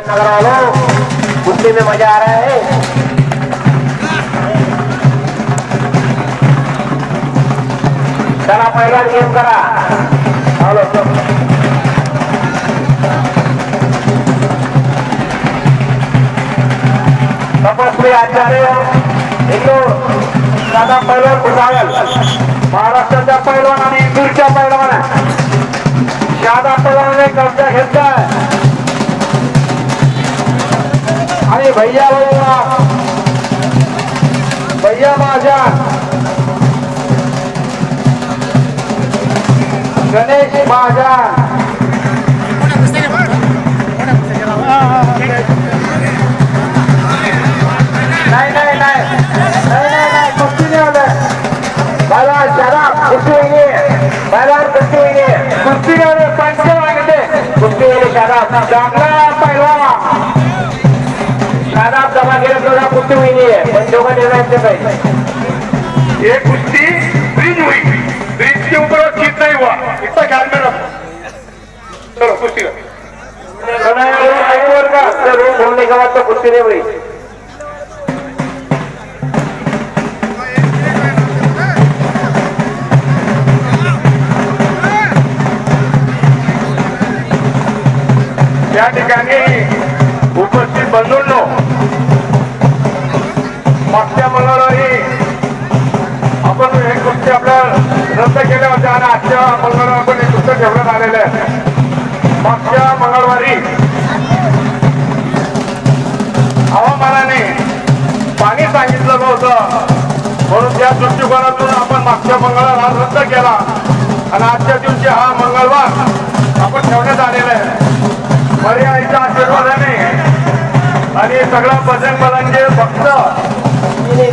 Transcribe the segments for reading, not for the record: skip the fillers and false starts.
नगर वालों, कुश्ती में मजा आ रहा है। चला पहलवान गेम करा। चलो तपस्वी आचार्य इंदूर दादा पहलवान भुसावळ, महाराष्ट्राच्या पहलवान आणि इंदूरच्या पहलवान दादा पहलवानाने कब्जा घेतलाय आणि भैया भैया महाजन गणेश महाजन नाही नाही नाही नाही कुस्ती नाही होत मला शराब कुस्ती होईल मला कुस्ती होईल कुस्ती नाही पंच मागते कुस्ती होईल शराब चांगला पहिलवान शराब जमा केलं तुला कुस्ती होईल पण दोघं निर्णय पाहिजे एक कुस्ती ब्रिज हुई ब्रिज के ऊपर जीत नहीं हुआ इतना ख्याल में रखो चलो कुस्ती रोज बोलने के बाद तो कुस्ती नहीं हुई या ठिकाणी उपस्थित बंधूंनो मागच्या मंगळवारी आपण एक कुस्ती आपल्या रद्द केल्या होत्या आणि आजच्या मंगळवारी आपण एक कुस्ती ठेवण्यात आलेलं आहे. मागच्या मंगळवारी हवामानाने पाणी सांगितलं होतं म्हणून त्या दृष्टिकोनातून आपण मागच्या मंगळवार रद्द केला आणि आजच्या दिवशी हा मंगळवार आपण ठेवण्यात आलेला आहे. पर्यायीच्या आशीर्वादाने आणि सगळा बजरंग बलांचे भक्त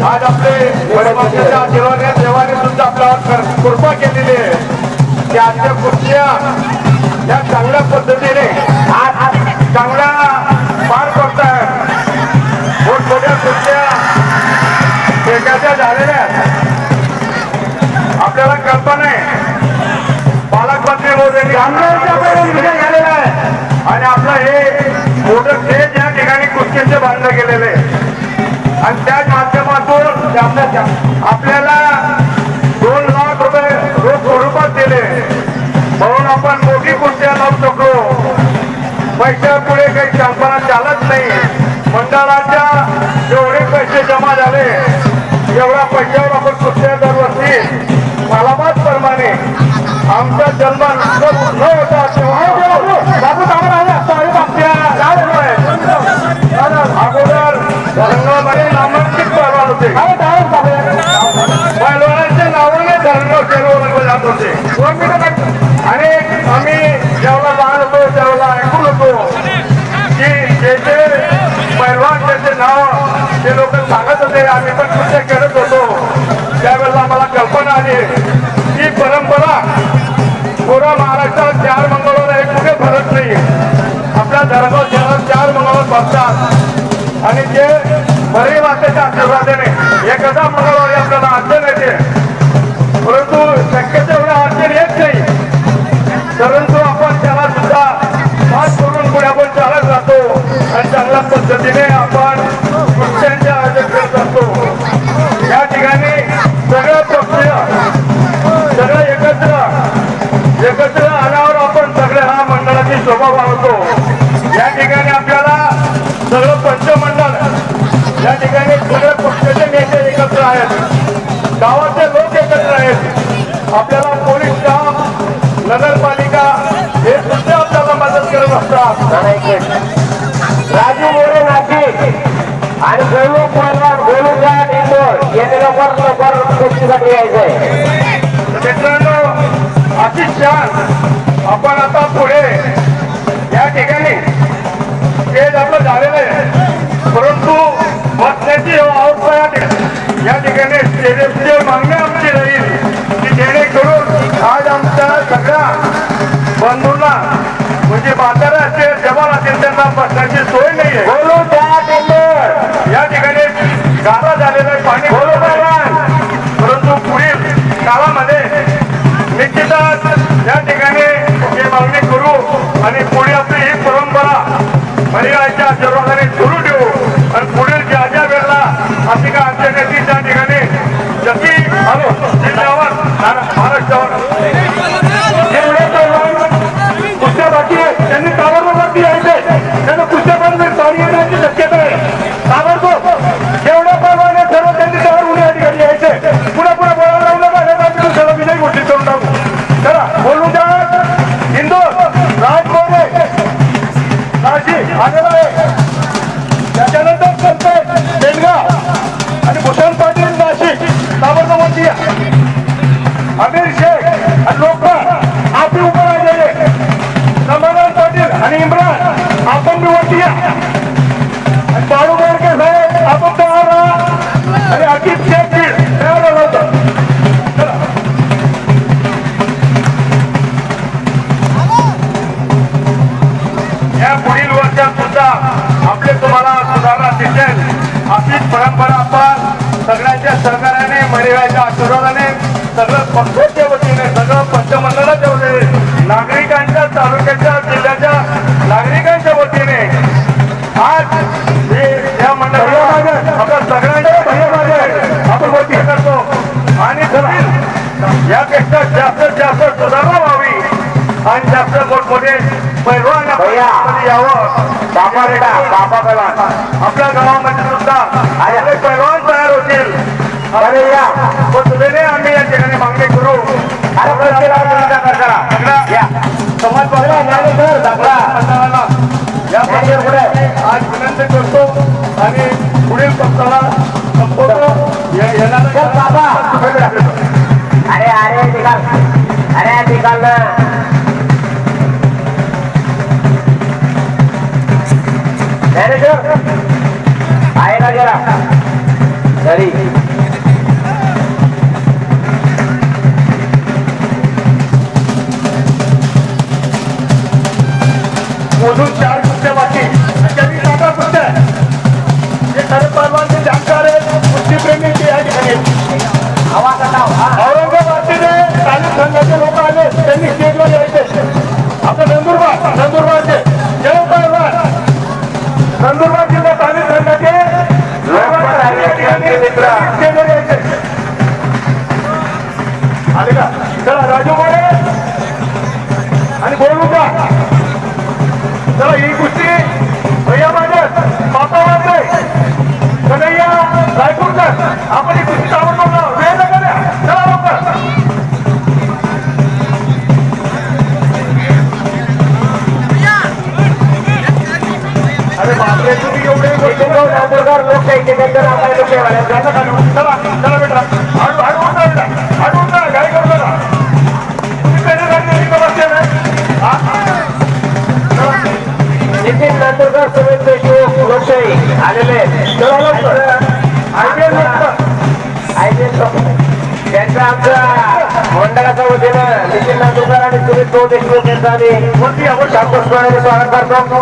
आज आपले वडीलच्या आशीर्वादाने देवाने सुद्धा आपल्यावर कृपा केलेली आहे की आजच्या कुस्त्या या चांगल्या पद्धतीने आज चांगल्या पार पडतायत. मोठमोठ्या कुस्त्या एखाद्या झालेल्या आपल्याला कल्पना आहे. पालकमंत्री मोदींनी झालेला आहे आणि आपलं हे मोठं स्टेज या ठिकाणी कुस्तीचे बांधलं गेलेले आणि त्याच माध्यमातून आपल्याला 2 लाख रुपये रोख स्वरूपात दिले म्हणून आपण मोठी कुस्त्या लावू शकलो. पैशा पुढे काही कल्पना चालत नाही. मंडळाच्या जेवढे पैसे जमा झाले एवढ्या पैशावर आपण कुस्त्या दरवर्षी मालाबाद प्रमाणे आमचा जन्म न होता अगोदर धरणगावमध्ये नामांकित पहलवान होते. पहलवानांच्या नावाने धरणगाव केलं जात होते आणि आम्ही जेव्हा लहान होतो तेव्हा ऐकून होतो की त्याचे पहलवान त्याचे नाव ते लोक सांगत होते. आम्ही पण कुठे करत होतो त्यावेळेला आम्हाला कल्पना आली ही परंपरा पुरा महाराष्ट्रात 4 मंगळवार एक कुठे भरत नाही. आपल्या धर्मात शहरात 4 मंगळवार भरतात आणि ते बरे वाटेच्या आशीर्वादाने एखादा मंगळवारी आपल्याला अडचण येते परंतु शक्यतो एवढ्या अडचण येत नाही. परंतु आपण त्याला सुद्धा पास करून पुढे आपण चालत राहतो आणि चांगल्या पद्धतीने आपण कुस्त्यांचे आयोजन करत असतो. या ठिकाणी सगळं पक्ष सगळं एकत्र आल्यावर आपण सगळे हा मंडळाची शोभा वाढवतो. या ठिकाणी आपल्याला सगळं पंचमंडळ या ठिकाणी सगळे पक्षाचे नेते एकत्र आहेत. गावाचे लोक एकत्र आहेत. आपल्याला पोलीस स्टाफ नगरपालिका हे सुद्धा आपल्याला मदत करत असतात. राजू मोरे नाशिक आणि गोलू पहलवान गोलूचा इंदोर येथे लवकर कुस्तीसाठी यायचंय. मित्रांनो अतिशय छान आपण आता पुढे या ठिकाणी स्टेज आपलं झालेलं आहे परंतु बसण्याची अवस्था या ठिकाणी स्टेजची मागणी आमची राहील की जेणेकरून आज आमच्या सगळ्या बंधूंना म्हणजे म्हातारे असेल जवान असेल त्यांना बसण्याची सोय नाही आहे. या ठिकाणी गारा झालेला आहे पाणी परंतु पुढील काळामध्ये निश्चितच या ठिकाणी हे मागणी करू आणि पुढे आपली ही परंपरा महिलांच्या अमीर शेख आणि लोक आपली उभं राहिलेले समाधान पाटील आणि इम्रान आपण बी वरती या आणि बाळू मोरके साहेब आपण तयार राहा आणि अजित शेख तयार होतं. चला या पुढील वर्षात सुद्धा आपले तुम्हाला सुधारणा दिसेल. अशीच परंपरा आपण सगळ्यांच्या सहकार्याने महिलांच्या आशीर्वादाने सगळं पक्षाच्या वतीने सगळं पंचमंडळाच्या वतीने नागरिकांच्या तालुक्याच्या जिल्ह्याच्या नागरिकांच्या वतीने आज हे या मंडळाला आपल्या सगळ्यांच्या आपण वती करतो आणि यापेक्षा जास्तीत जास्त सुधारणा व्हावी आणि जास्त मोठमोठे पैलवान यावं. बाबा रेडा बाबा पैलवान आपल्या गावामध्ये सुद्धा आपले पैलवान तयार होतील. आम्ही या ठिकाणी मागणी करू. समाज आज विनंती करतो आणि पुढील पक्षाला संपवतो. अरे अरे निकाल अरे निकाल मॅनेजर आहे ना जरा घरी. मोजून 4 कुस्त्या बाकी त्यांनी 7 कुस्त्या हे खरे परवानचे जाणकार आहेत कुस्तीप्रेमींचे या ठिकाणी औरंगाबादचे तालीम संघाचे लोक आले त्यांनी स्टेजवर यायचे. आपलं नंदुरबारचे जय परवान नंदुरबार जिल्हा तालीम संघाचे स्टेजवर यायचे. आले का? चला राजू मोरे आणि बोलू का? चला ही कुस्ती भैया माझ्या पापा वाजले कन्हैया रायपूरकर आपण ही कुस्ती ताबडतोब वेळ नका द्या. चला लवकर. अरे बापरे तुम्ही एवढे लोक चला चला बेटा अडवून जा बेटा अडवून जा काय करतो ना तुम्ही कधी बसते ना. नितीन नांदुरकर सुमित देशमुख लोकशाही आलेले त्यांच्या आमच्या मंडळाच्या वतीनं नितीन नांदुरकर आणि सुमित देशमुख यांचं आम्ही शांतस्वराने स्वागत करतो.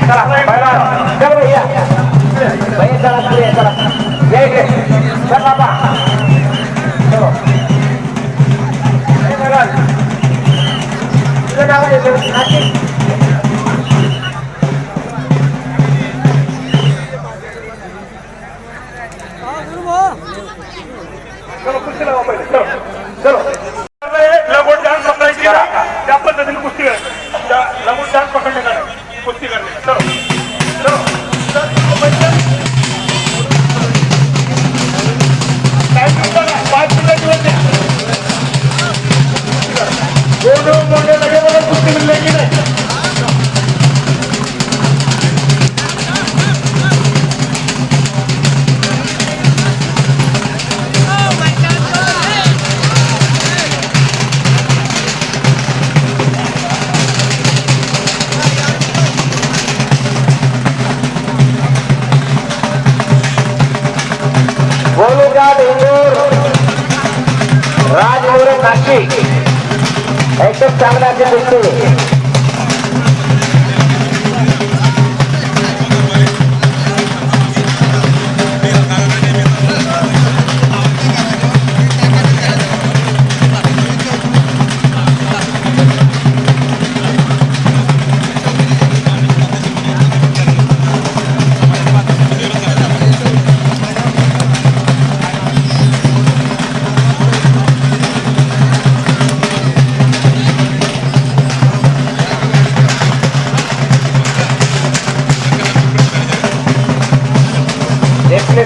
चला भैया भैया चला पुढे चला जय चल बाबा चलो तुझं नाव आहे चलो कुस्ती लावा पहिले. चलो लगोट डान्स पकडायची त्या पद्धतीने कुस्ती करायची. लगोट डान्स पकडणे का कुस्ती करणे. चलो चलो 5 मिनिटाची वेळ द्या. दोन मोठे लगेच कुस्ती मिळले की नाही. राजमोरे नाशिक एकदम चांगला दिसतो.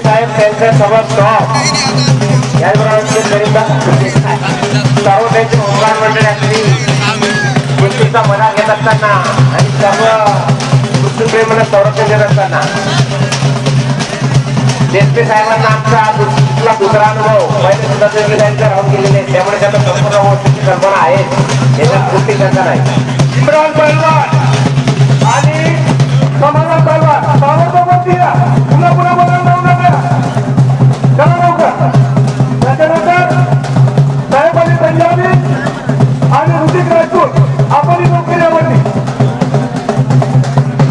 साहेब त्यांच्या सोबत याकरिता सर्व त्यांची भगवान मंडळातली कुस्तीचा मना घेत असताना आणि सर्व कुस्तीप्रेमींना संरक्षण देत असताना जेसपी साहेबांना आमचा दुसरा अनुभव पहिले सुद्धा जेसपी साहेब राहून गेलेले त्यामुळे त्यांना संपूर्ण गोष्टीची कल्पना आहे याच्यात कुठली शंका नाही. इम्रान पहलवान आणि समाधान पहलवान ताबडतोब या पुन्हा पुन्हा बोलायला लावू नका. चला लवकर. त्याच्यानंतर साहेब अली पंजाबी आणि ऋतिक राजपूत आपण लवकर यावरती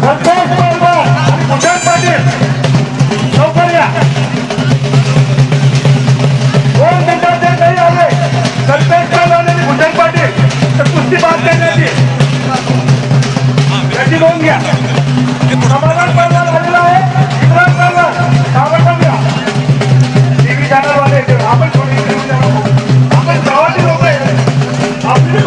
संतोष पहलवान आणि भूषण पाटील लवकर या. 2 मिनिटात जर नाही आले संतोष पहलवान आणि भूषण पाटील तर कुस्ती बाद करण्यात येईल. याची नोंद घ्या. समाधान पहलवान आलेला आहे. इम्रान पहलवान ताबडतोब या. टीव्ही चॅनलवाले आपण थोडी आपण गावातील लोक आहे आपली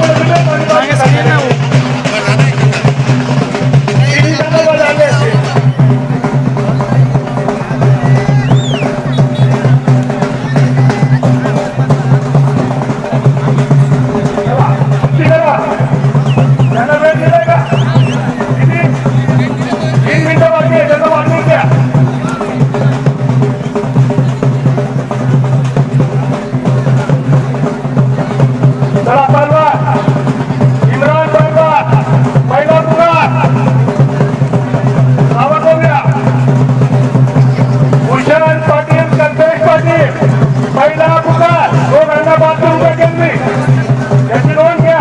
टीव्ही चॅनलवाले आले असते. त्यांना वेळ दिलाय का? किती? 3 मिनिटं बाकी आहे. त्यांना वाटून द्या. चला पहलवान इम्रान पहलवान पहिला पुकार ताबडतोब या. भूषण पाटील संतोष पाटील पहिला पुकार 2 बाथरूम केंद्री याची नोंद घ्या.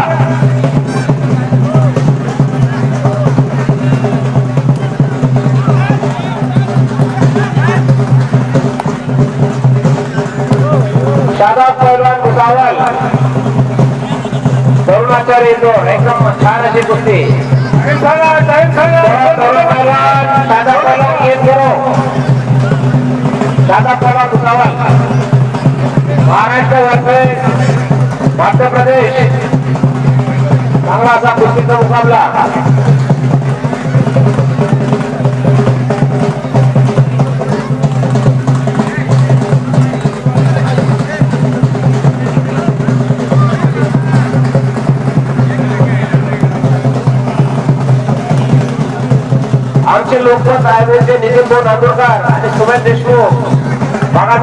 शादाब पहलवान भुसावळ तरुणाचार्य येतो एकदम छान अशी कुस्ती. टाइम सांगा. तरुण पहलवान शादाब पहलवान येतो. शादाब पहलवान भुसावळ महाराष्ट्र वर्सेस मध्य प्रदेश चांगला असा कुस्तीचा मुकाबला. आमचे लोकमत आयोगाचे नितीन भाऊ नांदुरकर आणि सुमेश देशमुख बघा.